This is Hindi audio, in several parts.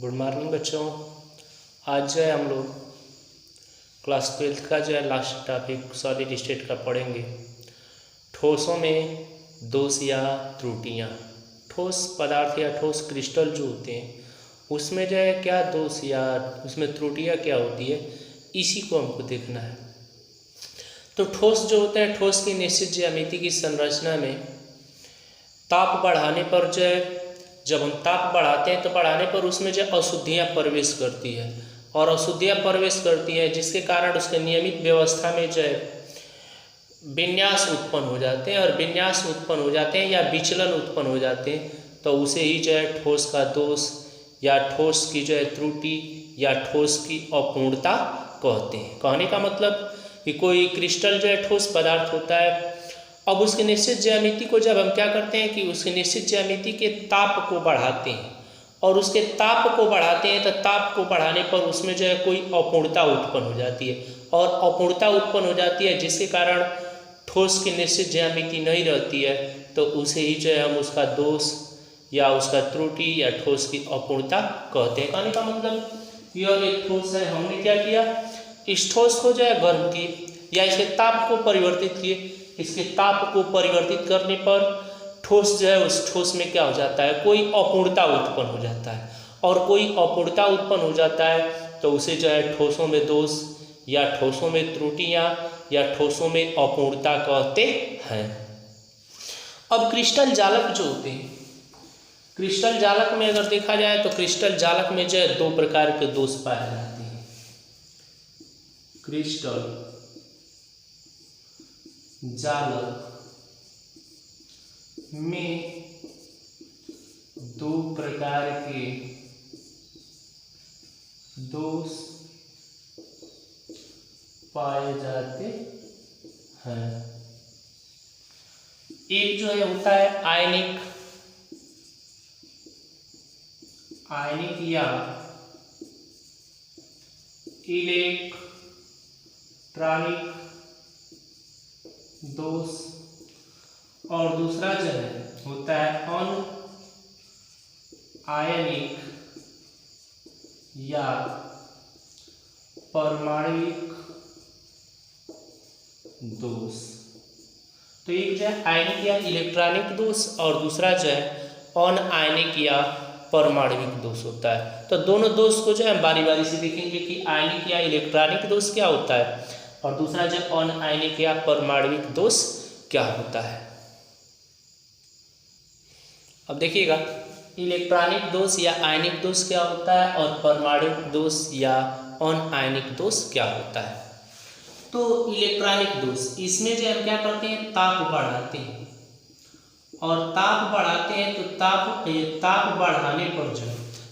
गुड मॉर्निंग बच्चों। आज जो है हम लोग क्लास 12th का जो है लास्ट टॉपिक सॉलिड स्टेट का पढ़ेंगे। ठोसों में दोष या त्रुटियाँ। ठोस पदार्थ या ठोस क्रिस्टल जो होते हैं उसमें जो है क्या दोष या उसमें त्रुटियाँ क्या होती है, इसी को हमको देखना है। तो ठोस जो होते हैं, ठोस की निश्चित ज्यामिति की संरचना में ताप बढ़ाने पर जो है, जब हम ताप बढ़ाते हैं तो बढ़ाने पर उसमें जो अशुद्धियाँ प्रवेश करती है और अशुद्धियाँ प्रवेश करती हैं जिसके कारण उसके नियमित व्यवस्था में जो है विन्यास उत्पन्न हो जाते हैं, और विन्यास उत्पन्न हो जाते हैं या विचलन उत्पन्न हो जाते हैं तो उसे ही जो है ठोस का दोष या ठोस की जो है त्रुटि या ठोस की अपूर्णता कहते हैं। कहने का मतलब कि कोई क्रिस्टल जो है ठोस पदार्थ होता है, अब उसकी निश्चित ज्यामिति को जब हम क्या करते हैं कि उसकी निश्चित ज्यामिति के ताप को बढ़ाते हैं और उसके ताप को बढ़ाते हैं तो ताप को बढ़ाने पर उसमें जो है कोई अपूर्णता उत्पन्न हो जाती है, और अपूर्णता उत्पन्न हो जाती है जिसके कारण ठोस की निश्चित ज्यामिति नहीं रहती है, तो उसे ही जो है हम उसका दोष या उसका त्रुटि या ठोस की अपूर्णता कहते हैं। कहने का मतलब यह एक ठोस है, हमने क्या किया, इस ठोस को जो है गर्म किए या इसके ताप को परिवर्तित किए। इसके ताप को परिवर्तित करने पर ठोस जो है उस ठोस में क्या हो जाता है, कोई अपूर्णता उत्पन्न हो जाता है, और कोई अपूर्णता उत्पन्न हो जाता है तो उसे जो है ठोसों में दोष या ठोसों में त्रुटियाँ या ठोसों में अपूर्णता कहते हैं। अब क्रिस्टल जालक जो होते हैं, क्रिस्टल जालक में अगर देखा जाए तो क्रिस्टल जालक में जो है दो प्रकार के दोष पाए जाते हैं। क्रिस्टल जालक में दो प्रकार के दोष पाए जाते हैं। एक जो है होता है आयनिक या इलेक्ट्रॉनिक दोष, और दूसरा जो है होता है अनआयनिक या परमाणविक दोष। तो एक जो है आयनिक या इलेक्ट्रॉनिक दोष और दूसरा जो है अनआयनिक या परमाणविक दोष होता है। तो दोनों दोष को जो है हम बारी बारी से देखेंगे कि आयनिक या इलेक्ट्रॉनिक दोष क्या होता है और दूसरा जो अनआयनिक या परमाणविक दोष क्या होता है। अब देखिएगा, इलेक्ट्रॉनिक दोष या आयनिक दोष क्या होता है और परमाणविक दोष या अनआयनिक दोष क्या होता है। तो इलेक्ट्रॉनिक दोष, इसमें जो हम क्या करते हैं, ताप बढ़ाते हैं, और ताप बढ़ाते हैं तो ताप बढ़ाने पर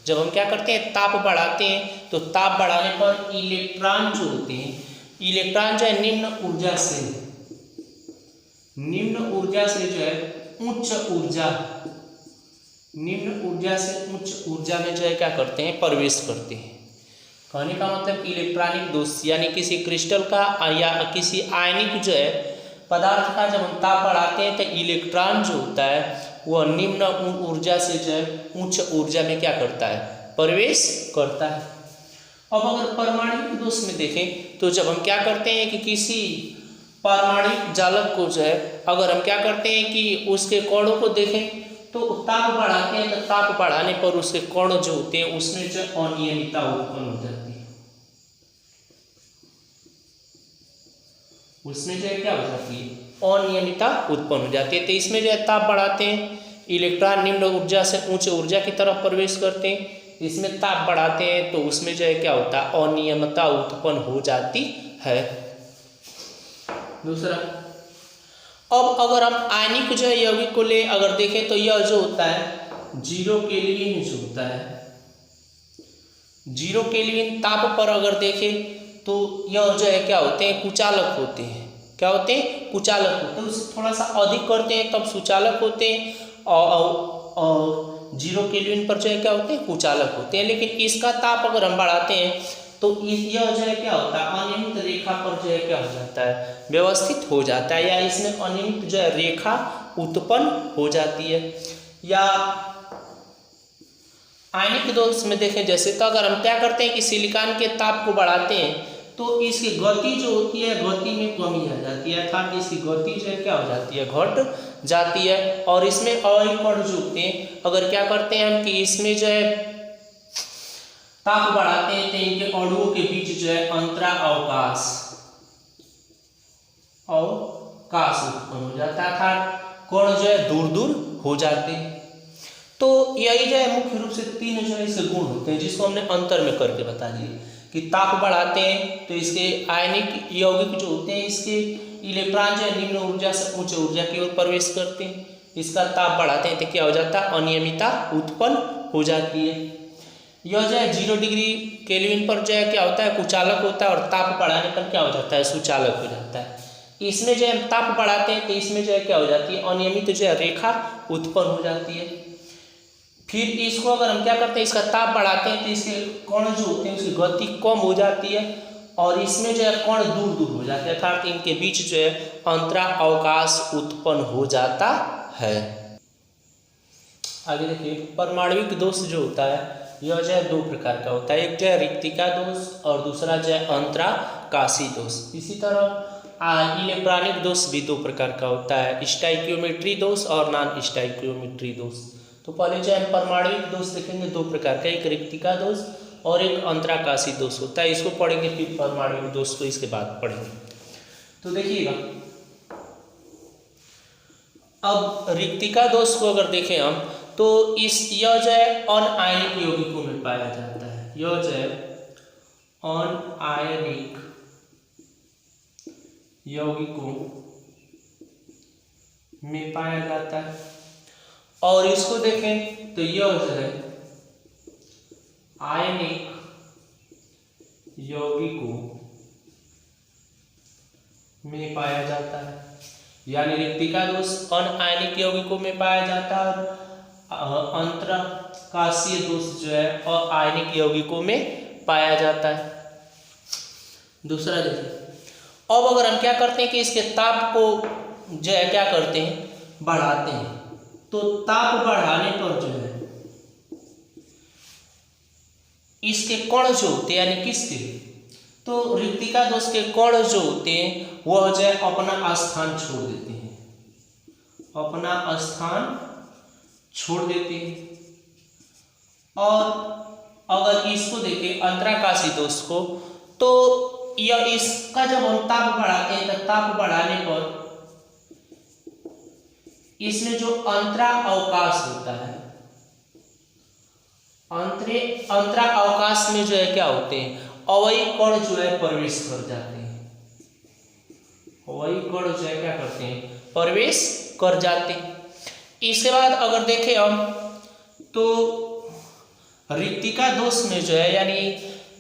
जब हम क्या करते हैं, ताप बढ़ाते हैं तो ताप बढ़ाने पर इलेक्ट्रॉन जो होते हैं, इलेक्ट्रॉन जो है निम्न ऊर्जा से जो है उच्च ऊर्जा में जो है क्या करते हैं, प्रवेश करते हैं। कहने का मतलब इलेक्ट्रॉनिक दोष यानी किसी क्रिस्टल का या किसी आयनिक जो है पदार्थ का जब हम ताप बढ़ाते हैं तो इलेक्ट्रॉन जो होता है वह निम्न ऊर्जा से जो है उच्च ऊर्जा में क्या करता है, प्रवेश करता है। अब अगर परमाणविक दोष में देखें तो जब हम क्या करते हैं कि किसी परमाणविक जालक को जो है अगर हम क्या करते हैं कि उसके कणों को देखें तो ताप बढ़ाते हैं तो ताप बढ़ाने पर उसके कण जो होते हैं उसमें जो अनियमितता उत्पन्न हो जाती है, उसमें जो है क्या हो जाती है, अनियमितता उत्पन्न हो जाती है। तो इसमें जो है ताप बढ़ाते हैं, इलेक्ट्रॉन निम्न ऊर्जा से उच्च ऊर्जा की तरफ प्रवेश करते हैं, इसमें ताप बढ़ाते हैं तो उसमें जो है क्या होता है, अनियमितता उत्पन्न हो जाती है। दूसरा, अब अगर हम आयनिक जो है यौगिक को ले अगर देखें तो यह जो होता है 0 केल्विन जो होता है, 0 केल्विन ताप पर अगर देखें तो यह जो है क्या होते हैं, कुचालक होते हैं। क्या होते हैं, कुचालक होते हैं। उससे थोड़ा सा अधिक करते हैं तब सुचालक होते हैं, और 0 केल्विन पर जो है क्या होते हैं, कुचालक होते हैं। लेकिन इसका ताप अगर हम बढ़ाते हैं तो यह जो है क्या होता है, अनियमित रेखा पर जो है क्या हो जाता है, व्यवस्थित हो जाता है, या इसमें अनियमित जो है रेखा उत्पन्न हो जाती है। या आयनिक दोष में देखें जैसे, तो अगर हम क्या करते हैं कि सिलिकॉन के ताप को बढ़ाते हैं तो इसकी गति जो होती है, गति में कमी आ जाती है, अर्थात इसकी गति जो है क्या हो जाती है, घट जाती है। और इसमें अयनिक कण जो होते हैं, अगर क्या करते हैं हम कि इसमें जो है ताप बढ़ाते हैं तो इनके अणुओं के बीच जो है अंतरा अवकाश उत्पन्न हो जाता है, अर्थात कण जो है दूर दूर हो जाते हैं। तो यही जो है मुख्य रूप से तीन जो है इसके गुण होते हैं, जिसको हमने अंतर में करके बता दिए कि ताप बढ़ाते हैं तो इसके आयनिक यौगिक जो होते हैं, इसके इलेक्ट्रॉन जो है निम्न ऊर्जा से उच्च ऊर्जा की ओर प्रवेश करते हैं। इसका ताप बढ़ाते हैं तो क्या हो जाता है, अनियमितता उत्पन्न हो जाती है। यह जो है 0 डिग्री केल्विन पर जो है क्या होता है, कुचालक होता है, और ताप बढ़ाने पर क्या हो जाता है, सुचालक हो जाता है। इसमें जो है ताप बढ़ाते हैं तो इसमें जो है क्या हो जाती है, अनियमित जो है रेखा उत्पन्न हो जाती है। फिर इसको अगर हम क्या करते हैं, इसका ताप बढ़ाते हैं तो इसके कण जो होते हैं उसकी गति कम हो जाती है, और इसमें जो है कण दूर दूर हो जाते हैं, अर्थात इनके बीच जो है अंतरा अवकाश उत्पन्न हो जाता है। आगे देखिए, परमाणविक दोष जो होता है यह जो है 2 प्रकार का होता है, एक जो है रिक्तिका दोष और दूसरा जो है अंतराकाशी दोष। इसी तरह इलेक्ट्रॉनिक दोष भी 2 प्रकार का होता है, स्टाइकियोमेट्री दोष और नॉन स्टाइकियोमेट्री दोष। तो पहले जो है परमाणविक दोष देखेंगे 2 प्रकार का, एक रिक्तिका दोष और एक अंतराकाशी दोष होता है। इसको पढ़ेंगे, फिर परमाणविक दोष को इसके बाद पढ़ेंगे। तो देखिएगा, अब रिक्तिका दोष को अगर देखें हम तो यह जो है अनआयनिक यौगिकों में पाया जाता है, यह जो है अनआयनिक यौगिकों में पाया जाता है। और इसको देखें तो यह जो है आयनिक यौगिकों में पाया जाता है, यानी रिक्तिका दोष अनआयनिक यौगिकों में पाया जाता है, और अंतराकाशीय दोष जो है अआयनिक यौगिकों में पाया जाता है। दूसरा देखिए, अब अगर हम क्या करते हैं कि इसके ताप को जो है क्या करते हैं, बढ़ाते हैं, तो ताप बढ़ाने पर जो है इसके कण जो होते हैं, यानी किसके, तो रिक्तिका दोष के कण जो होते हैं वह जो है अपना स्थान छोड़ देते हैं, अपना स्थान छोड़ देते हैं। और अगर इसको देखें अंतराकाशी दोष को, तो यह इसका जब हम ताप बढ़ाते हैं तो ताप बढ़ाने पर इसमें जो अंतरा अवकाश होता है, अंतरा अवकाश में जो है क्या होते हैं, अवयवी कण जो है प्रवेश कर जाते हैं, अवयवी कण जो है क्या करते हैं, प्रवेश कर जाते हैं। इसके बाद अगर देखें हम तो रिक्तिका दोष में जो है, यानी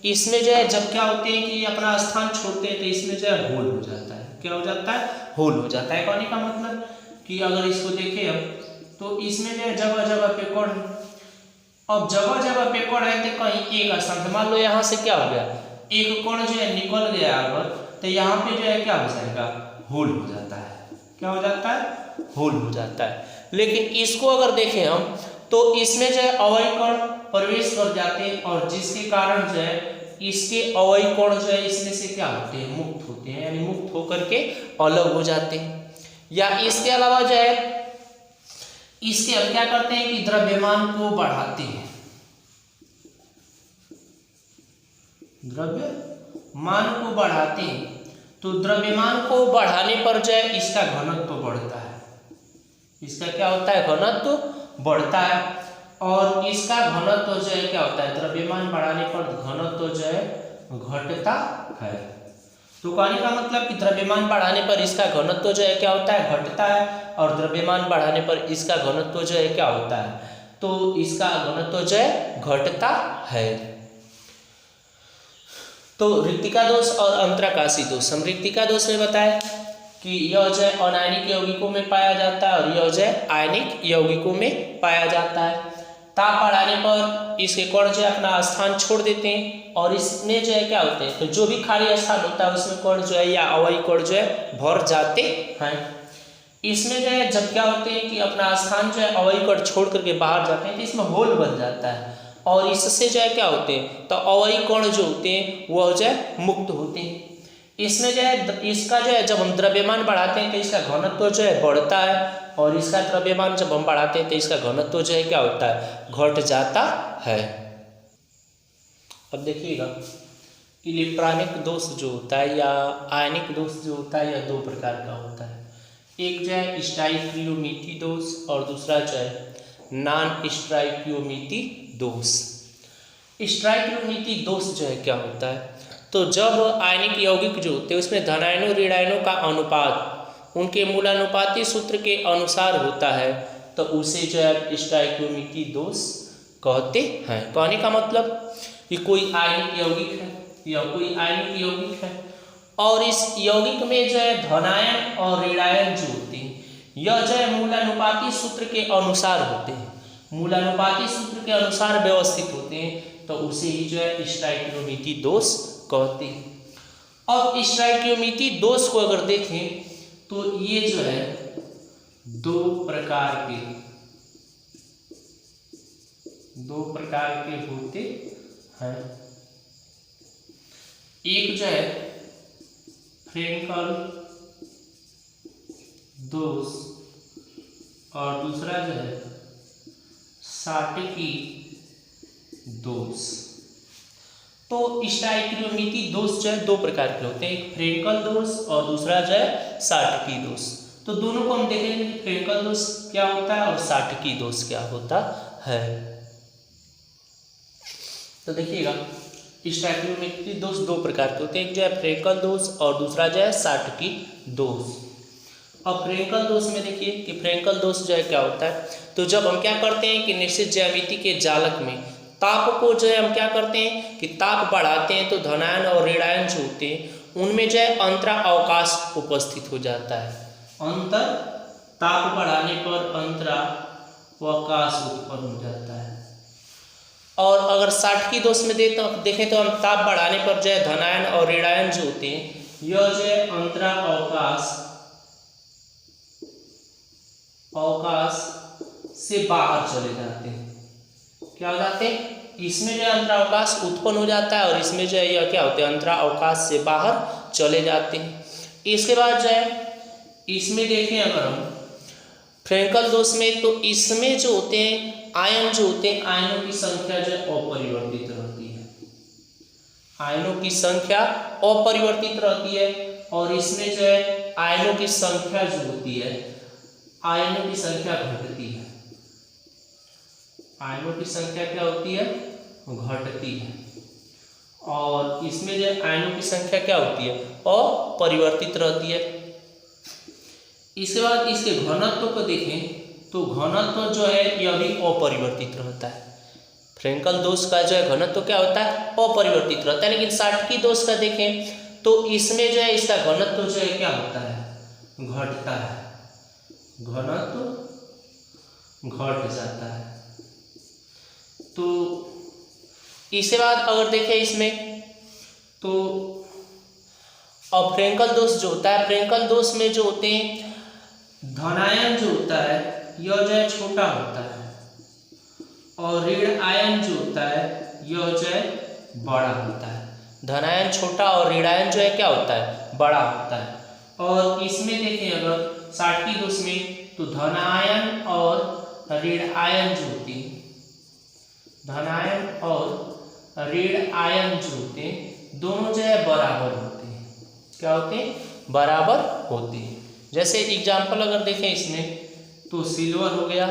इसमें जो है जब क्या होते हैं कि अपना स्थान छोड़ते हैं तो इसमें जो है होल हो जाता है, क्या हो जाता है, होल हो जाता है। कहने का मतलब कि अगर इसको देखें हम तो इसमें जो है जगह जगह पे कण, अब जगह जगह पे कण है तो कहीं एक स्थान, मान लो यहाँ से क्या हो गया, एक कण जो है निकल गया अगर, तो यहाँ पे जो है क्या हो जाएगा, होल हो जाता है, क्या हो जाता है, होल हो जाता है। लेकिन इसको अगर देखें हम तो इसमें जो है अवयवी कण प्रवेश कर जाते हैं, और जिसके कारण जो है इसके अवयवी कण जो है इसमें से क्या होते हैं, मुक्त होते हैं, यानी मुक्त होकर के अलग हो जाते हैं। या इसके अलावा जो है इसके हम क्या करते हैं कि द्रव्यमान को बढ़ाते हैं, द्रव्यमान को बढ़ाते हैं, तो द्रव्यमान को बढ़ाने पर जो है इसका घनत्व बढ़ता है, इसका क्या होता है, घनत्व बढ़ता है। और इसका घनत्व जो है क्या होता है, द्रव्यमान बढ़ाने पर घनत्व जो है घटता है। तो कहने का मतलब कि द्रव्यमान बढ़ाने पर इसका घनत्व जो है क्या होता है, घटता है, और द्रव्यमान बढ़ाने पर इसका घनत्व जो है क्या होता है, तो इसका घनत्व जो है घटता है। तो रिक्तिका दोष और अंतराकाशी दोष, हम रिक्तिका दोष में बताया कि यह जो है अनायनिक यौगिकों में पाया जाता है और यह जो है आयनिक यौगिकों में पाया जाता है। ताप बढ़ाने पर इसके कण जो है अपना स्थान छोड़ देते हैं, और इसमें जो है क्या होते हैं, तो जो भी खाली स्थान होता है उसमें कण जो है या अवयवी कण जो है भर जाते हैं। इसमें जो है जब क्या होते हैं कि अपना स्थान जो है अवयवी कण छोड़ करके बाहर जाते हैं तो इसमें होल बन जाता है, और इससे जो है क्या होते हैं, तो अवयवी कण जो होते हैं वह जो है मुक्त होते हैं। इसमें जो है इसका जो है जब हम द्रव्यमान बढ़ाते हैं तो इसका घनत्व जो है बढ़ता है, और इसका द्रव्यमान जब हम बढ़ाते हैं तो इसका घनत्व जो है क्या होता है, घट जाता है। अब देखिएगा, इलेक्ट्रॉनिक दोष जो होता है या आयनिक दोष जो होता है यह दो प्रकार का होता है। एक जो है स्टाइकियोमीट्री दोष और दूसरा जो है नॉन स्टाइकियोमीट्री दोष। स्टाइकियोमीट्री दोष जो है क्या होता है, तो जब आयनिक यौगिक जो होते हैं उसमें धनायनों ऋणायनों का अनुपात उनके मूलानुपाती सूत्र के अनुसार होता है, तो उसे जो है स्टाइकियोमीट्री दोष कहते हैं। कहने का मतलब कि कोई आयनिक यौगिक है या कोई आयनिक यौगिक है और इस यौगिक में जो है धनायन और ऋणायन जो होते हैं यह जो है मूलानुपाती सूत्र के अनुसार होते हैं, मूलानुपाती सूत्र के अनुसार व्यवस्थित होते हैं, तो उसे ही जो है स्टाइकियोमीट्री दोष कहते हैं। अब स्टाइकियोमीट्री दोष को अगर देखें तो ये जो है दो प्रकार के होते हैं। एक जो है फ्रेंकल दोष और दूसरा जो है साटकी दोष। तो स्टाइकियोमीट्री दोष जो है दो प्रकार के होते हैं, एक फ्रेंकल दोष और दूसरा जो है साटकी दोष। तो दोनों को हम देखेंगे कि फ्रेंकल दोष क्या होता है और साटकी दोष क्या होता है। तो देखिएगा, स्टाइकियोमीट्री दोष दो प्रकार के होते हैं, एक जो है फ्रेंकल दोष और दूसरा जो है साटकी दोष। अब फ्रेंकल दोष में देखिए कि फ्रेंकल दोष जो है क्या होता है, तो जब हम क्या करते हैं कि निश्चित ज्यामिति के जालक में ताप को जो है हम क्या करते हैं कि ताप बढ़ाते हैं, तो धनायन और ऋणायन जो होते हैं उनमें जो है अंतरा अवकाश उपस्थित हो जाता है। अंतर ताप बढ़ाने पर अंतरा अवकाश उत्पन्न हो जाता है। और अगर साटकी दोष में देखें तो हम ताप बढ़ाने पर जो है धनायन और ऋणायन जो होते हैं यह जो है अंतरा अवकाश से बाहर चले जाते हैं। क्या हो जाते हैं, इसमें जो है अंतरावकाश उत्पन्न हो जाता है और इसमें जो है यह क्या होते हैं, अंतरावकाश से बाहर चले जाते हैं। इसके बाद जो है इसमें देखें अगर हम फ्रेंकल दोष में, तो इसमें जो होते हैं आयन जो होते हैं आयनों की संख्या जो है अपरिवर्तित रहती है, आयनों की संख्या अपरिवर्तित रहती है। और इसमें जो है आयनों की संख्या जो होती है, आयनों की संख्या घटती है, आयनों की संख्या क्या होती है, घटती है। और इसमें जो आयनों की संख्या क्या होती है, अपरिवर्तित रहती है। इसके बाद इसके घनत्व को देखें तो घनत्व जो है यह भी अपरिवर्तित रहता है। फ्रेंकल दोष का जो है घनत्व क्या होता है, अपरिवर्तित रहता है। लेकिन साटकी दोष का देखें तो इसमें जो है इसका घनत्व जो है क्या होता है, घटता है, घनत्व घट जाता है। तो इसके बाद अगर देखें इसमें तो अब फ्रेंकल दोष जो होता है, फ्रेंकल दोष में जो होते हैं धनायन जो होता है यह जो है छोटा होता है और ऋण आयन जो होता है यह जो है बड़ा होता है। धनायन छोटा और ऋणायन जो है क्या होता है, बड़ा होता है। और इसमें देखें अगर साटकी दोष में तो धनायन और ऋण आयन जो होते हैं, धनायन और ऋण आयन जो होते हैं दोनों जो है बराबर होते हैं। क्या होते हैं, बराबर होते हैं। जैसे एग्जाम्पल अगर देखें इसमें तो सिल्वर हो गया,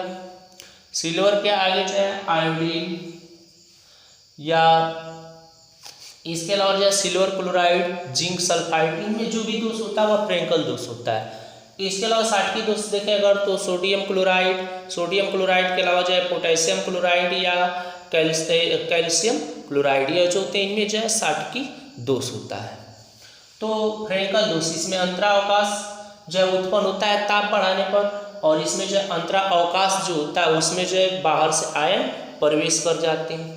सिल्वर के आगे जो है आयोडीन, या इसके अलावा जो है सिल्वर क्लोराइड, जिंक सल्फाइड, इनमें जो भी दोष होता है वह फ्रेंकल दोष होता है। इसके अलावा साटकी दोष देखें अगर तो सोडियम क्लोराइड, सोडियम क्लोराइड के अलावा जो है पोटेशियम क्लोराइड या कैल्शियम क्लोराइड, यह जो होते हैं इनमें जो है साटकी दोष होता है। तो फ्रेंकल दोष इसमें अंतरावकाश जो है उत्पन्न होता है ताप बढ़ाने पर, और इसमें जो है अंतरावकाश जो होता है उसमें जो है बाहर से आयन प्रवेश कर जाते हैं।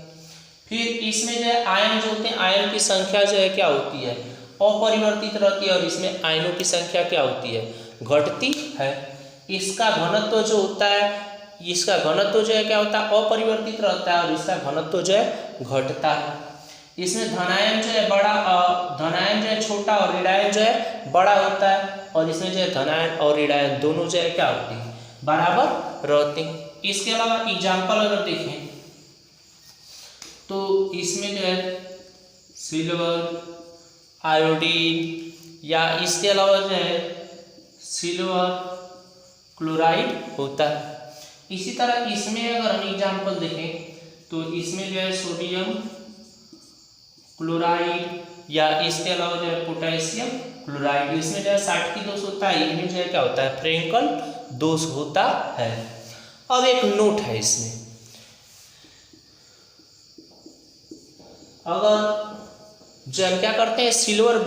फिर इसमें जो है आयन जो होते हैं आयन की संख्या जो है क्या होती है, अपरिवर्तित रहती है और इसमें आयनों की संख्या क्या होती है, घटती है। इसका घनत्व जो होता है इसका घनत्व जो है क्या होता है, अपरिवर्तित रहता है और इसका घनत्व जो है घटता है। इसमें धनायन जो है बड़ा, धनायन जो है छोटा और ऋणायन जो है बड़ा होता है, और इसमें जो है धनायन और ऋणायन दोनों जो है क्या होते हैं, बराबर रहते हैं। इसके अलावा एग्जाम्पल अगर देखें तो इसमें जो है सिल्वर, आयोडीन या इसके अलावा जो है सिल्वर क्लोराइड होता है। इसी तरह इसमें अगर हम एग्जाम्पल देखें तो इसमें जो है सोडियम क्लोराइड या इसके अलावा जो है पोटेशियम क्लोराइड, इसमें जो है 60 की दोष होता है, इनमें जो है क्या होता है, फ्रेंकल दोष होता है। अब एक नोट है इसमें, अगर जो हम क्या करते हैं सिल्वर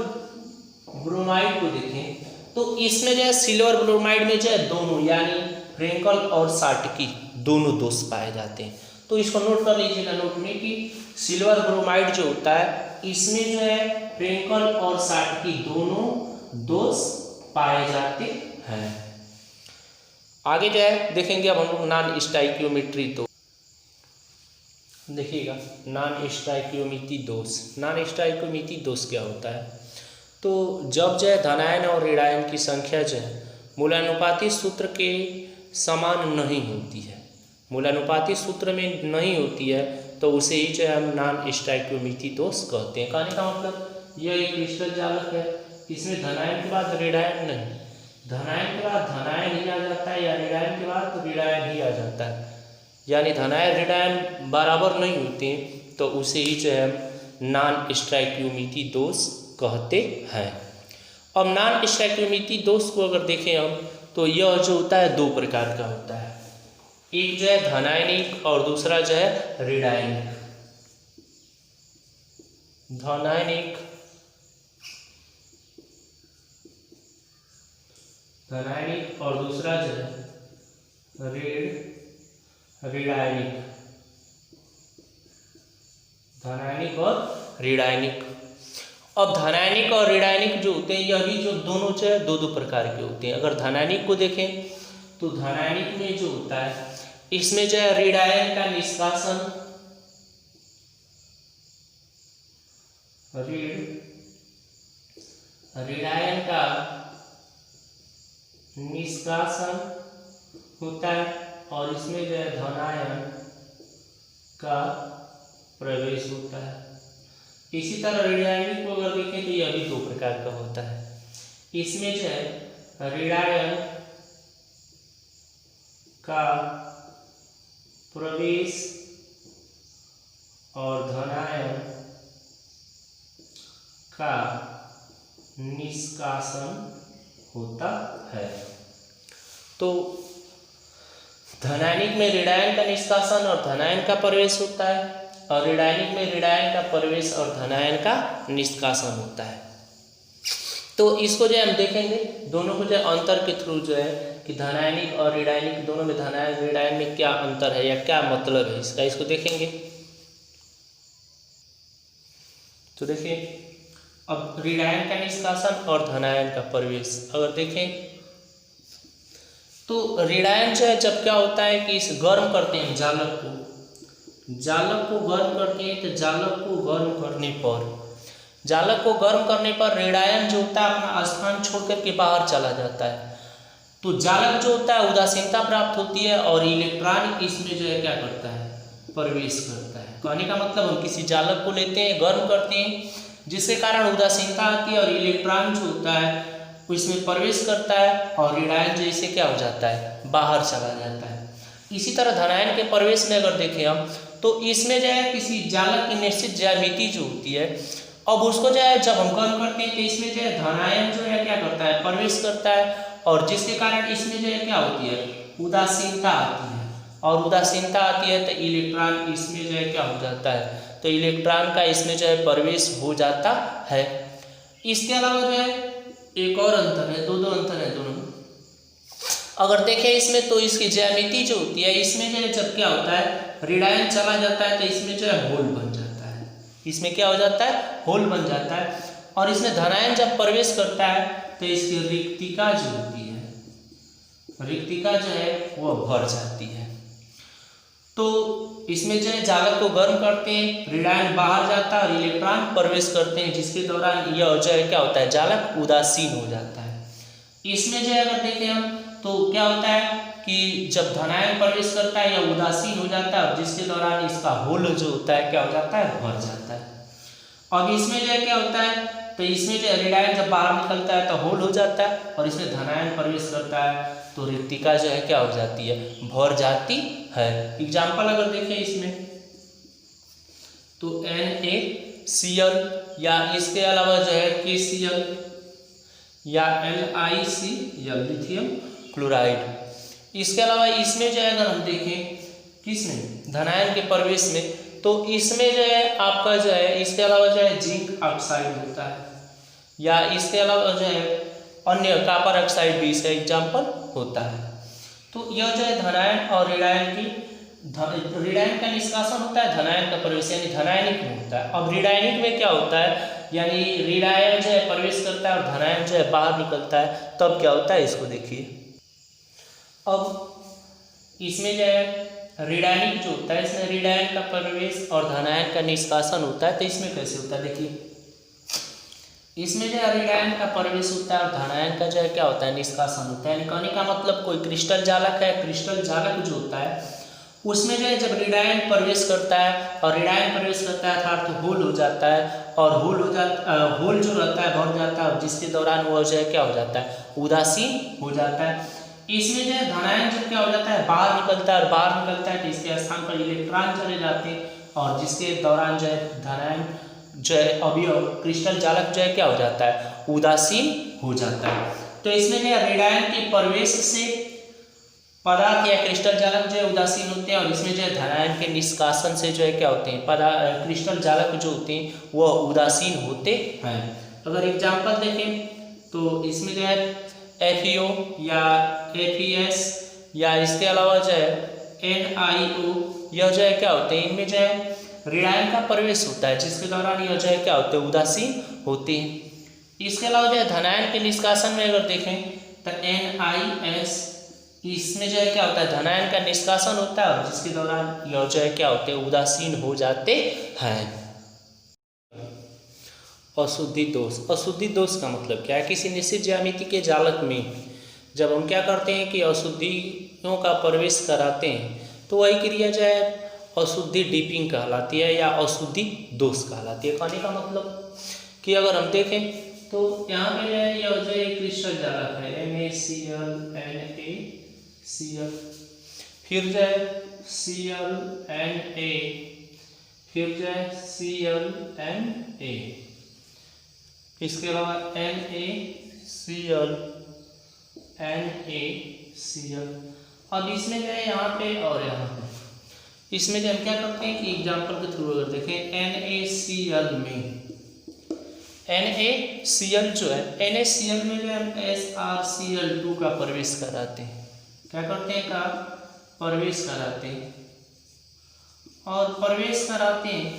ब्रोमाइड को देखें तो इसमें जो है सिल्वर ब्रोमाइड में जो है दोनों यानी फ्रेंकल और साटकी दोनों दोष पाए जाते हैं। तो इसको नोट कर लीजिएगा नोट में कि सिल्वर ब्रोमाइड जो होता है इसमें जो है फ्रेंकल और साटकी दोनों दोष पाए जाते हैं। आगे जो है देखेंगे अब हम लोग नॉन स्टाइकियोमेट्री। तो देखिएगा नॉन स्टाइकियोमेट्री दोष, नॉन स्टाइकियोमेट्री दोष क्या होता है, तो जब जो है धनायन और ऋणायन की संख्या जो है मूलानुपाती सूत्र के समान नहीं होती है, मूलानुपाती सूत्र में नहीं होती है, तो उसे ही जो है हम नॉन स्टाइकियोमेट्री दोष कहते हैं। कहने का मतलब यह एक क्रिस्टल जालक है, इसमें धनायन के बाद ऋणायन नहीं, धनायन के बाद धनायन ही आ जाता है या ऋणायन के बाद ऋणायन ही आ जाता है, यानी धनायन ऋणायन बराबर नहीं होते, तो उसे ही जो है हम नॉन स्टाइकियोमेट्री दोष कहते हैं। अब नॉन स्टाइकियोमेट्री दोष को अगर देखें हम तो यह जो होता है दो प्रकार का होता है, एक जो है धनायनिक और दूसरा जो है ऋणायनिक। धनायनिक और दूसरा जो है ऋणायनिक, धनायनिक और ऋणायनिक। अब धनायनिक और ऋणायनिक जो होते हैं यह भी जो दोनों जो है दो प्रकार के होते हैं। अगर धनायनिक को देखें तो धनायनिक में जो होता है इसमें जो है ऋणायन का निष्कासन, ऋणायन का निष्कासन होता है और इसमें जो है धनायन का प्रवेश होता है। इसी तरह ऋणायनिक को अगर देखें तो यह भी दो प्रकार का होता है, इसमें जो है ऋणायन का प्रवेश और धनायन का निष्कासन होता है। तो धनायनिक में ऋणायन का निष्कासन और धनायन का प्रवेश होता है और ऋणायनिक में ऋणायन का प्रवेश और धनायन का निष्कासन होता है। तो इसको जो हम देखेंगे दोनों को जो अंतर के थ्रू जो है कि धनायनिक और ऋणायनिक दोनों में धनायन ऋणायन में क्या अंतर है या क्या मतलब है इसका, इसको देखेंगे। तो देखिए अब ऋणायन का निष्कासन और धनायन का प्रवेश अगर देखें तो ऋणायन जो है जब क्या होता है कि इस गर्म करते हैं जालक को गर्म करते हैं, तो जालक को गर्म करने पर ऋणायन जो होता है अपना स्थान छोड़ करके बाहर चला जाता है, तो जालक जो होता है उदासीनता प्राप्त होती है और इलेक्ट्रॉन इसमें जो है क्या करता है, प्रवेश करता है। कहने का मतलब हम किसी जालक को लेते हैं, गर्म करते हैं, जिसके कारण उदासीनता आती है और इलेक्ट्रॉन जो होता है इसमें प्रवेश करता है और ऋणायन जो इसे क्या हो जाता है, बाहर चला जाता है। इसी तरह धनायन के प्रवेश में अगर देखें हम तो इसमें जो है किसी जालक की निश्चित ज्यामिति जो होती है, अब उसको जो है जब हम गर्म करते हैं तो इसमें जो है धनायन जो है क्या करता है, प्रवेश करता है और जिसके कारण इसमें जो है क्या होती है, उदासीनता आती है और उदासीनता आती है तो इलेक्ट्रॉन इसमें जो है क्या हो जाता है, तो इलेक्ट्रॉन का इसमें जो है प्रवेश हो जाता है। इसके अलावा जो है एक और अंतर है, दो अंतर है दोनों में। अगर देखें इसमें तो इसकी ज्यामिति जो होती है इसमें जो है जब क्या होता है ऋणायन चला जाता है तो इसमें जो है होल बन जाता है, इसमें क्या हो जाता है, होल बन जाता है। और इसमें धनायन जब प्रवेश करता है तो इसकी रिक्तिका जो होती है, रिक्तिका जो है वो भर जाती है। तो इसमें जो है जालक को गर्म करते हैं, रेडायन बाहर जाता है और इलेक्ट्रॉन प्रवेश करते हैं, जिसके दौरान यह जो है क्या होता है, जालक उदासीन हो जाता है। इसमें जो है अगर देखें हम तो क्या होता है कि जब धनायन प्रवेश करता है यह उदासीन हो जाता है, और जिसके दौरान इसका होल जो होता है क्या हो जाता है, भर जाता है। और इसमें जो है क्या होता है, तो इसमें जो रेडायन जब बाहर निकलता है तो होल हो जाता है, और इसमें धनायन प्रवेश करता है तो रिक्तिका जो है क्या हो जाती है, भर जाती है। एग्जाम्पल अगर देखें इसमें तो NaCl या इसके अलावा जो है KCl या LiCl लिथियम क्लोराइड। इसके अलावा इसमें जो है अगर हम देखें किसमें, धनायन के प्रवेश में, तो इसमें जो है आपका जो है इसके अलावा जो है जिंक ऑक्साइड होता है, या इसके अलावा जो है अन्य कॉपर ऑक्साइड भी इसका एग्जाम्पल होता है। तो यह जो है धनायन और ऋणायन की, ऋणायन का निष्कासन होता है, धनायन का प्रवेश यानी धनायनिक में होता है। अब ऋणायनिक में क्या होता है, यानी ऋणायन जो है प्रवेश करता है और धनायन जो है बाहर निकलता है, तब क्या होता है इसको देखिए। अब इसमें जो है ऋणायनिक जो होता है, इसमें ऋणायन का प्रवेश और धनायन का निष्कासन होता है। तो इसमें कैसे होता है देखिए, इसमें जो है ऋणायन का प्रवेश होता है और धनायन का जो है क्या होता है, निष्कासन होता है। यानी कहने का मतलब कोई क्रिस्टल जालक है, क्रिस्टल जालक जो होता है उसमें जो है जब ऋणायन प्रवेश करता है और ऋणायन प्रवेश करता है अर्थात होल हो जाता है, और होल जो रहता है भर जाता है, और जिसके दौरान वह जो है क्या हो जाता है, उदासीन हो जाता है। इसमें जो है धनायन जब क्या हो जाता है, बाहर निकलता है, और बाहर निकलता है तो इसके स्थान पर इलेक्ट्रॉन चले जाते हैं, और जिसके दौरान जो है धनायन जो है अवयव क्रिस्टल जालक जो है क्या हो जाता है, उदासीन हो जाता है। तो इसमें जो है ऋणायन के प्रवेश से पदार्थ या क्रिस्टल जालक जो है उदासीन होते हैं, और इसमें जो है धनायन के निष्कासन से जो है क्या होते हैं, क्रिस्टल जालक जो होते हैं वह उदासीन होते हैं। अगर एग्जाम्पल देखें तो इसमें जो है FeO या FeS या इसके अलावा जो है NiO, यह जो है क्या होते हैं, इनमें जो है ऋणायन का प्रवेश होता है, जिसके दौरान यह जो है क्या होते हैं, उदासीन होते हैं। इसके अलावा जो है धनायन के निष्कासन में अगर देखें तो NiS, इसमें जो है क्या होता है, धनायन का निष्कासन होता है, और जिसके दौरान यह जो है क्या होते हैं, उदासीन हो जाते हैं। अशुद्धि दोष। अशुद्धि दोष का मतलब क्या है, किसी निश्चित ज्यामिति के जालक में जब हम क्या करते हैं कि अशुद्धियों का प्रवेश कराते हैं, तो वही क्रिया जो है अशुद्धि डीपिंग कहलाती है या अशुद्धि दोष कहलाती है। कहने का मतलब कि अगर हम देखें तो यहाँ पे जो है यह जो एक क्रिस्टल जालक है NaCl NaCl, फिर जो है Cl Na, फिर जो है Cl Na, इसके अलावा NaCl NaCl। अब इसमें जो है यहाँ पे और यहाँ पे इसमें जो हम क्या करते हैं कि एग्जाम्पल के थ्रू अगर देखें NaCl में, NaCl जो है NaCl में जो है हम SrCl2 का प्रवेश कराते हैं, क्या करते हैं का प्रवेश कराते हैं, और प्रवेश कराते हैं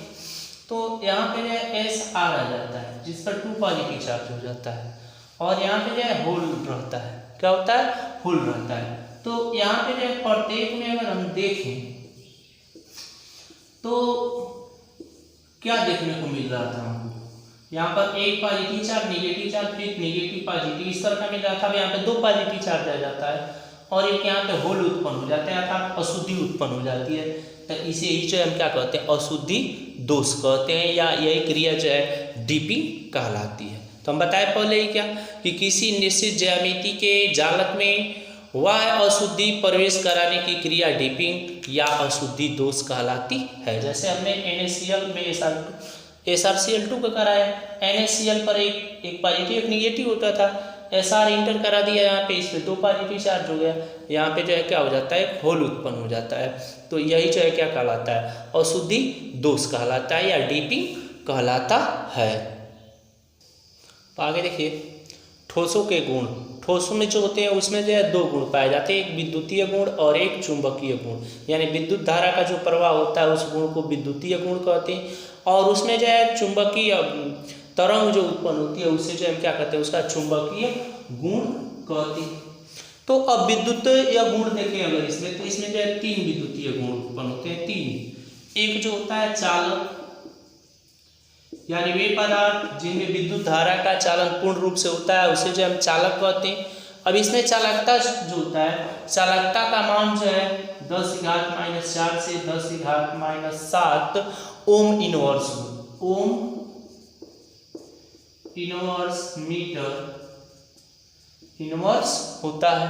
तो यहाँ पे जो है Sr आ जाता है, जिस पर 2 पॉजिटिव चार्ज हो जाता है, और यहाँ पे जो है होल रहता है, क्या होता है, होल रहता है। तो यहाँ पे जो है प्रत्येक में अगर हम देखें तो क्या देखने को मिल रहा था हमको, यहाँ पर एक पॉजिटिव चार्ज, नेगेटिव चार्ज, फिर नेगेटिव पॉजिटिव, इस तरह का मिल रहा था। अब यहाँ पे 2 पॉजिटिव चार्ज आ जाता है और एक यहाँ पे होल उत्पन्न हो जाता है, अर्थात अशुद्धि उत्पन्न हो जाती है। तो इसे ही जो हम क्या कहते हैं, अशुद्धि दोष कहते हैं, या यही क्रिया जो है डीपिंग कहलाती है। तो हम बताए पहले ही क्या कि किसी निश्चित ज्यामिति के जालक में वह अशुद्धि प्रवेश कराने की क्रिया डीपिंग या अशुद्धि दोष कहलाती है। जैसे हमने NaCl में SrCl2 का कराया, NaCl पर एक पॉजिटिव एक निगेटिव होता था, Sr इंटर करा दिया, यहाँ पे इस पे 2 पॉजिटिव चार्ज हो गया, यहाँ पे जो है क्या हो जाता है, होल उत्पन्न हो जाता है। तो यही जो है क्या कहलाता है, अशुद्धि दोष कहलाता है या डीपिंग कहलाता है। तो आगे देखिए ठोसों के गुण। ठोसों में जो होते हैं उसमें जो है 2 गुण पाए जाते हैं, एक विद्युतीय गुण और एक चुंबकीय गुण। यानी विद्युत धारा का जो प्रवाह होता है उस गुण को विद्युतीय गुण कहते हैं, और उसमें जो है चुंबकीय तरंग जो उत्पन्न होती है उसे जो हम क्या कहते हैं, उसका चुंबकीय गुण कहते हैं। तो अब विद्युत या गुण देखें अगर इसमें, तो इसमें जो है 3 विद्युतीय गुण उत्पन्न होते हैं, 3। एक जो होता है चालक, यानी वे पदार्थ जिनमें विद्युत धारा का चालन पूर्ण रूप से होता है उसे जो हम चालक कहते हैं। अब इसमें चालकता जो होता है, चालकता का मान जो है 10⁻⁻⁴ से 10⁻⁷ ohm inverse, ohm inverse metre inverse होता है।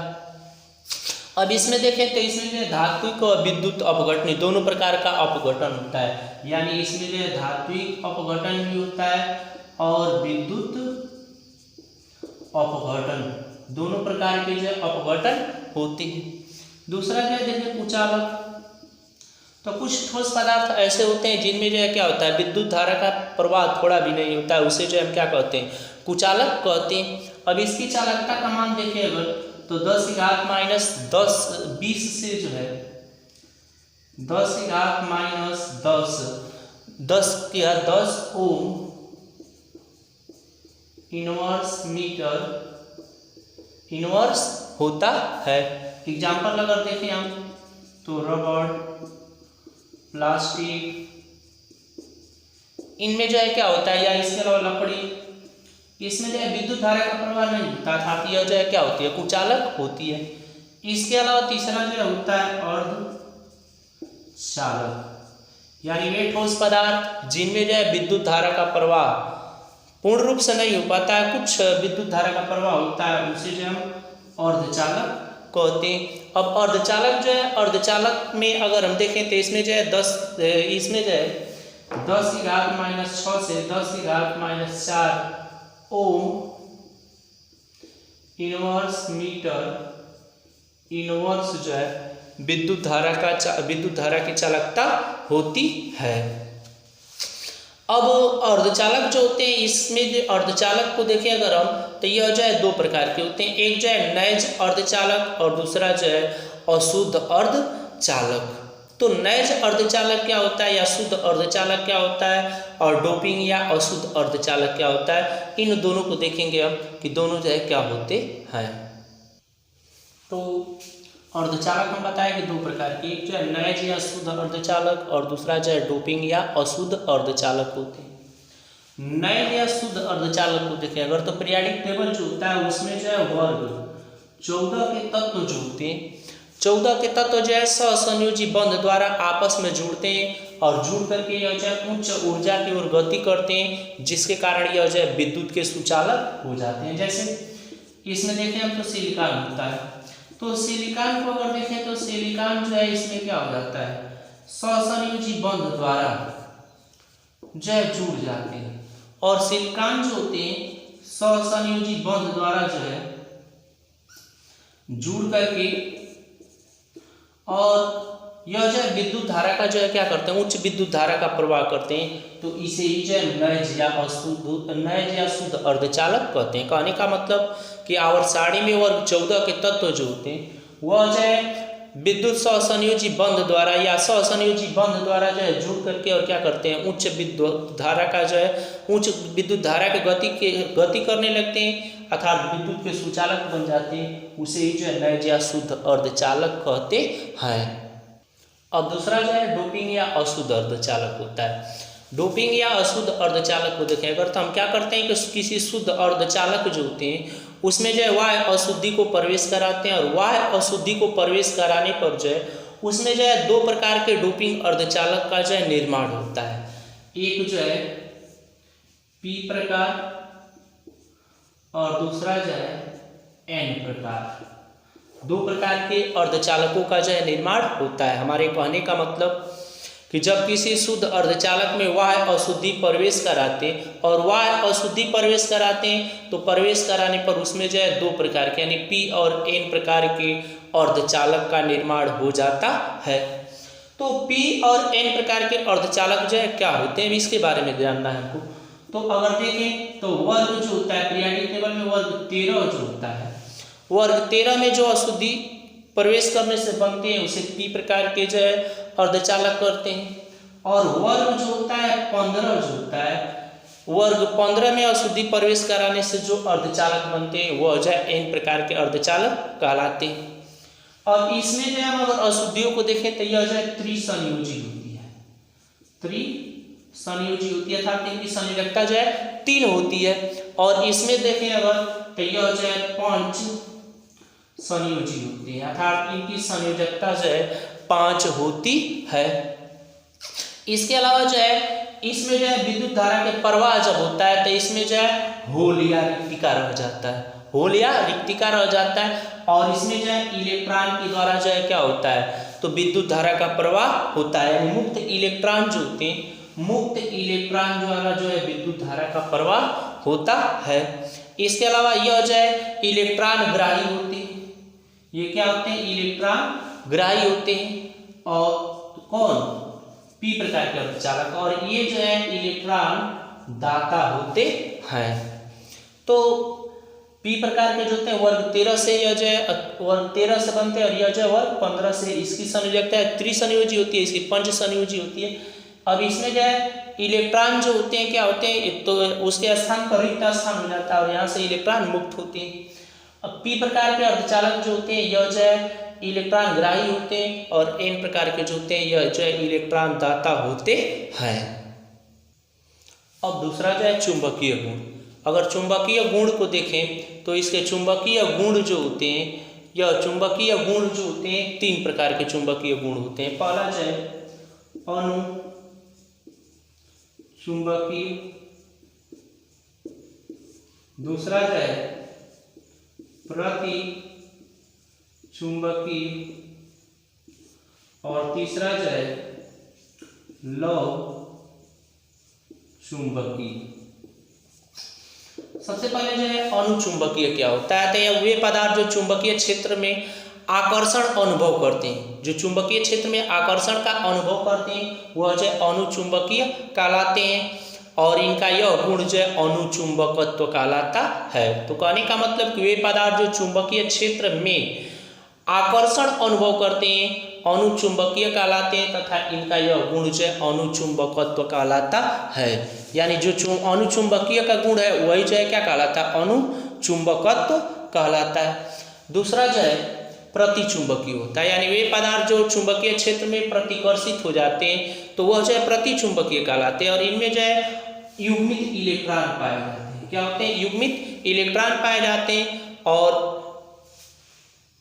अब इसमें देखें तो इसमें जो है धात्विक और विद्युत अपघटन दोनों प्रकार का अपघटन होता है, यानी इसमें जो है धात्विक अपघटन भी होता है और विद्युत अपघटन, दोनों प्रकार के जो अपघटन होते हैं। दूसरा जो है देखिए कुचालक। तो कुछ ठोस पदार्थ ऐसे होते हैं जिनमें जो है क्या होता है, विद्युत धारा का प्रवाह थोड़ा भी नहीं होता है, उसे जो हम क्या कहते हैं, कुचालक कहते हैं। अब इसकी चालकता का मान देखें अगर, तो 10⁻⁻10⁻20 से जो है 10⁻10 ओम इनवर्स मीटर इनवर्स होता है। एग्जाम्पल अगर देखें हम, तो रबड़, प्लास्टिक, इनमें जो है क्या होता है, या इसके अलावा लकड़ी, इसमें जो है विद्युत धारा का प्रवाह नहीं होता, अर्थात यह जो है क्या होती है, कुचालक होती है। इसके अलावा तीसरा जो है होता है अर्धचालक, यानी वे ठोस पदार्थ जिनमें जो है विद्युत धारा का प्रवाह पूर्ण रूप से नहीं हो पाता है, कुछ विद्युत धारा का प्रवाह होता है, उसे जो हम अर्धचालक कहते हैं। अब अर्धचालक जो है, अर्धचालक में अगर हम देखें तो इसमें जो है 10 से 10⁻⁴ ओम इनवर्स मीटर इनवर्स जो है विद्युत धारा की चालकता होती है। अब अर्धचालक जो होते हैं, इसमें जो अर्धचालक को देखें अगर हम, तो यह जो है 2 प्रकार के होते हैं, एक जो है नैज अर्धचालक और दूसरा जो है अशुद्ध अर्धचालक। तो नैज अर्धचालक क्या होता है या शुद्ध अर्धचालक क्या होता है, और डोपिंग या अशुद्ध अर्धचालक क्या होता है, इन दोनों को देखेंगे हम कि दोनों जो है क्या होते हैं। तो अर्धचालक हम बताए कि 2 प्रकार के, एक जो है नैज या शुद्ध अर्धचालक और दूसरा जो है डोपिंग या अशुद्ध अर्धचालक होते हैं। नैज या शुद्ध अर्धचालक को देखें अगर, तो पीरियाडिक टेबल जो होता है उसमें जो है वर्ग 14 के तत्व जो होते हैं, 14 के तत्व जो है सहसंयोजी बंध द्वारा आपस में जुड़ते हैं और जुड़ करके यह जो है उच्च ऊर्जा की ओर गति करते हैं, जिसके कारण यह जो है विद्युत के सुचालक हो जाते हैं। जैसे इसमें देखें हम, तो सिलिकॉन होता है, तो सिलिकॉन को अगर देखें तो सिलिकॉन जो है इसमें क्या हो जाता है, सहसंयोजी बंध द्वारा जो है जुड़ जाते हैं, और सिलिकॉन जो होते हैं सहसंयोजी बंध द्वारा जो है जुड़ करके और यह जो है विद्युत धारा का जो है क्या करते हैं, उच्च विद्युत धारा का प्रवाह करते हैं, तो इसे ही जो है नैज या शुद्ध अर्धचालक कहते हैं। कहने का मतलब कि आवर्त सारणी में वर्ग 14 के तत्व जो होते हैं वह जो है विद्युत सहसंयोजी बंध द्वारा या सहसंयोजी बंध द्वारा जो है जुड़ करके और क्या करते हैं, उच्च विद्युत धारा का जो है उच्च विद्युत धारा के गति करने लगते हैं, अर्थात विद्युत के सुचालक बन जाते हैं, उसे ही जो है नैज या शुद्ध अर्धचालक कहते हैं। अब दूसरा जो है डोपिंग या अशुद्ध अर्धचालक होता है। डोपिंग या अशुद्ध अर्धचालक को देखें अगर, तो हम क्या करते हैं कि किसी शुद्ध अर्धचालक जो होते हैं उसमें जो है वाह्य अशुद्धि को प्रवेश कराते हैं, और वाह्य अशुद्धि को प्रवेश कराने पर जो है उसमें जो है 2 प्रकार के डोपिंग अर्धचालक का जो है निर्माण होता है। एक जो है P प्रकार और दूसरा जो है N प्रकार। 2 प्रकार के अर्धचालकों का जो है निर्माण होता है। हमारे कहने का मतलब कि जब किसी शुद्ध अर्धचालक में वाह्य अशुद्धि प्रवेश कराते और वाह्य अशुद्धि प्रवेश कराते हैं, तो प्रवेश कराने पर उसमें जो है 2 प्रकार के यानी P और N प्रकार के अर्धचालक का निर्माण हो जाता है। तो P और N प्रकार के अर्धचालक जो है क्या होते हैं, इसके बारे में जानना है हमको। तो अगर देखें तो वर्ग जो होता है पीरियाडिक टेबल में वर्ग 13 जो होता है, वर्ग 13 में जो अशुद्धि प्रवेश करने से बनते हैं उसे P प्रकार के जो है अर्धचालक करते हैं, और वर्ग जो होता है 15 जो होता है वर्ग 15 में अशुद्धि प्रवेश कराने से जो अर्धचालक बनते हैं वह जो है n प्रकार के अर्धचालक कहलाते हैं। और इसमें जो है अगर अशुद्धियों को देखें तो यह जो है त्रिसंयोजी होती है, त्रिसंयोजी होती है अर्थात इनकी संयोजकता जो है 3 होती है। और इसमें देखें अगर तो यह जो है 5 संयोजी होती है अर्थात इनकी संयोजकता जो है 5 होती है। इसके अलावा जो है इसमें जो है विद्युत धारा के प्रवाह जब होता है तो इसमें जो है होल या रिक्तिका रह जाता है, होल या रिक्तिका रह जाता है। और इसमें जो है इलेक्ट्रॉन के द्वारा जो है क्या होता है तो विद्युत धारा का प्रवाह होता है, यानी मुक्त इलेक्ट्रॉन जो होते हैं, मुक्त इलेक्ट्रॉन द्वारा जो है विद्युत धारा का प्रवाह होता है। इसके अलावा यह जो है इलेक्ट्रॉन ग्राही होते हैं, ये क्या होते हैं इलेक्ट्रॉन ग्राही होते हैं। और कौन पी प्रकार के अर्धचालक, और ये जो है इलेक्ट्रॉन दाता होते हैं। तो पी प्रकार के जो होते हैं वर्ग 13 से यह जो है वर्ग 13 से बनते हैं और यह जो है वर्ग 15 से। इसकी संयोजकता है त्रिसंयोजी होती है, इसकी पंचसंयोजी होती है। अब इसमें जो है इलेक्ट्रॉन जो होते हैं क्या होते हैं तो उसके स्थान पर रिक्त स्थान हो जाता है और यहाँ से इलेक्ट्रॉन मुक्त होते हैं। अब पी प्रकार के अर्धचालक जो होते हैं यह जो है इलेक्ट्रॉन ग्राही होते हैं और एन प्रकार के जो होते हैं यह जो है इलेक्ट्रॉन दाता होते हैं। अब दूसरा जो है चुंबकीय गुण। अगर चुंबकीय गुण को देखें तो इसके चुंबकीय गुण जो होते हैं, यह चुंबकीय गुण जो होते हैं 3 प्रकार के चुंबकीय गुण होते हैं। पहला जो है अणु चुंबकीय, दूसरा जो है प्रति चुंबकीय और तीसरा जो है लव चुंबकीय। सबसे पहले जो है अणुचुंबकीय क्या होता है तो यह वे पदार्थ जो चुंबकीय क्षेत्र में आकर्षण अनुभव करते हैं, जो चुंबकीय क्षेत्र में आकर्षण का अनुभव करते हैं वह जो है अणुचुंबकीय कहलाते हैं। और इनका यह गुण जो है अणुचुंबकत्व कहलाता है। तो कहने का मतलब कि वे पदार्थ जो चुंबकीय क्षेत्र में आकर्षण अनुभव करते हैं अणुचुंबकीय कहलाते हैं तथा इनका यह गुण जो है अणुचुंबकत्व कहलाता है। यानी जो अणुचुंबकीय का गुण है वही जो है क्या कहलाता है अणुचुंबकत्व कहलाता है। दूसरा जो है प्रतिचुंबकीय होता है, यानी वे पदार्थ जो चुंबकीय क्षेत्र में प्रतिकर्षित हो जाते हैं तो वह जो है प्रतिचुंबकीय कहलाते हैं। और इनमें जो है युग्मित इलेक्ट्रॉन पाए जाते हैं, क्या होते हैं युग्मित इलेक्ट्रॉन पाए जाते हैं। और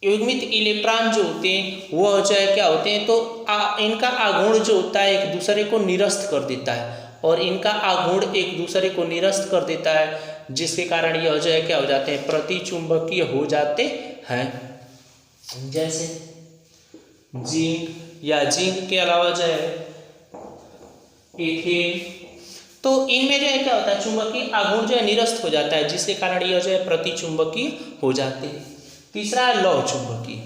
युग्मित इलेक्ट्रॉन जो होते हैं वह जो है क्या होते हैं तो इनका आघूर्ण जो होता है एक दूसरे को निरस्त कर देता है और इनका आघूर्ण एक दूसरे को निरस्त कर देता है, जिसके कारण यह जो है क्या हो जाते हैं प्रतिचुंबकीय हो जाते हैं। जैसे जिंक या जिंक के अलावा जो है एथेन, तो इनमें जो है क्या होता है चुंबकीय आघूर्ण जो है निरस्त हो जाता है, जिसके कारण यह जो है प्रतिचुंबकीय हो जाते हैं। तीसरा है लौह चुंबकीय।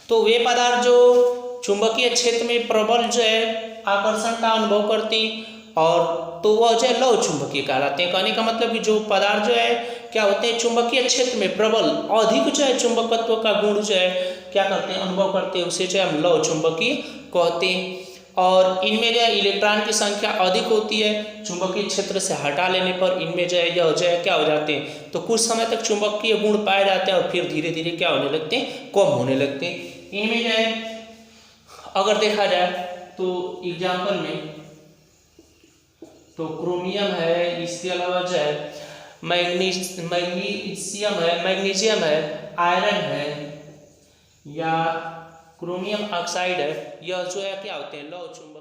तो वे पदार्थ जो चुंबकीय क्षेत्र में प्रबल जो है आकर्षण का अनुभव करती और तो वह जो है लौह चुंबकीय कहलाते हैं। कहने का मतलब कि जो पदार्थ जो है क्या होते हैं चुंबकीय क्षेत्र में प्रबल अधिक जो है चुंबकत्व का गुण जो है क्या करते हैं अनुभव करते हैं, उसे जो है हम लौह चुंबकीय कहते हैं। और इनमें जो है इलेक्ट्रॉन की संख्या अधिक होती है, चुंबकीय क्षेत्र से हटा लेने पर इनमें जो है यह जो है क्या हो जाते हैं तो कुछ समय तक चुंबकीय गुण पाए जाते हैं और फिर धीरे धीरे क्या होने लगते हैं कम होने लगते हैं। इनमें जो है अगर देखा जाए तो एग्जाम्पल में तो क्रोमियम है, इसके अलावा जो है मैग्नीशियम है, मैग्नीशियम है, आयरन है या क्रोमियम ऑक्साइड है, यह जो है क्या होते हैं लौह चुंबक